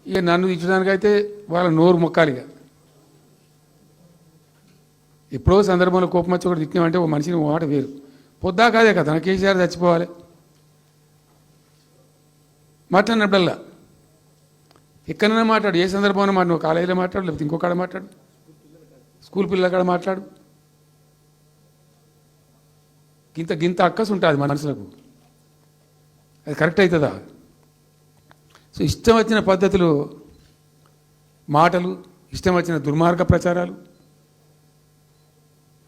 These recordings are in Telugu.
ఇక నన్ను ఇచ్చడానికైతే వాళ్ళ నోరు మొక్కాలి. ఇక ఎప్పుడో సందర్భంలో కోపం వచ్చి ఒకటి తిట్టినామంటే ఒక మనిషిని మాట వేరు. పొద్దా కాదే కదా నా కేసీఆర్ చచ్చిపోవాలి మాట్లాడినప్పుడల్లా ఎక్కడైనా మాట్లాడు, ఏ సందర్భంలో మాట, నువ్వు కాలేజీలో మాట్లాడు, లేకపోతే ఇంకో కాడ మాట్లాడు, స్కూల్ పిల్లల కాడ మాట్లాడు. గింత గింత అక్కసు ఉంటుంది మనసులకు. అది కరెక్ట్ అవుతుందా? సో ఇష్టం వచ్చిన పద్ధతులు, మాటలు, ఇష్టం వచ్చిన దుర్మార్గ ప్రచారాలు,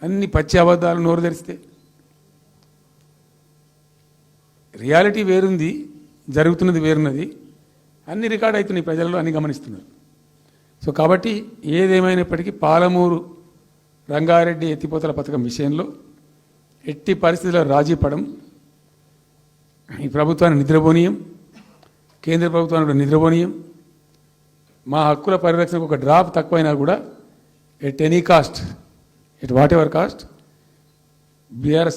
అన్ని పచ్చి అబద్ధాలు నోరు తెరిస్తే. రియాలిటీ వేరుంది, జరుగుతున్నది వేరున్నది, అన్ని రికార్డ్ అవుతున్నాయి, ప్రజలలో అన్ని గమనిస్తున్నారు. సో కాబట్టి ఏదేమైనప్పటికీ పాలమూరు రంగారెడ్డి ఎత్తిపోతల పథకం విషయంలో ఎట్టి పరిస్థితుల్లో రాజీ పడం. ఈ ప్రభుత్వాన్ని నిద్రపోనీయం, కేంద్ర ప్రభుత్వాన్ని కూడా నిద్రపోనీయం. మా హక్కుల పరిరక్షణకు ఒక డ్రాప్ తక్కువైనా కూడా at any cost, at whatever cost,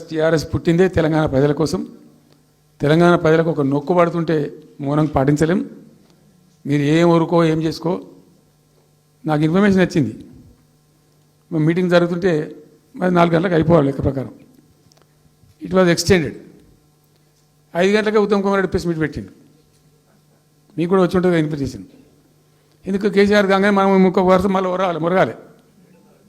TRS పుట్టిందే తెలంగాణ ప్రజల కోసం. తెలంగాణ ప్రజలకు ఒక నొక్కు పడుతుంటే మౌనం పాటించలేం. మీరు ఏం ఊరుకో ఏం చేసుకో. నాకు ఇన్ఫర్మేషన్ వచ్చింది, మీటింగ్ జరుగుతుంటే మరి 4 గంటలకు అయిపోవాలి లెక్క ప్రకారం. It was extended. 5 గంటలకే ఉత్తమ్ కుమార్ రెడ్డి ప్రెస్ మీట్ పెట్టిండు. మీకు కూడా వచ్చి ఉంటుంది ఇన్విటేషన్. ఎందుకు కేసీఆర్ కాగానే మనం ఇంకొక వరుస మళ్ళీ మురగాలి.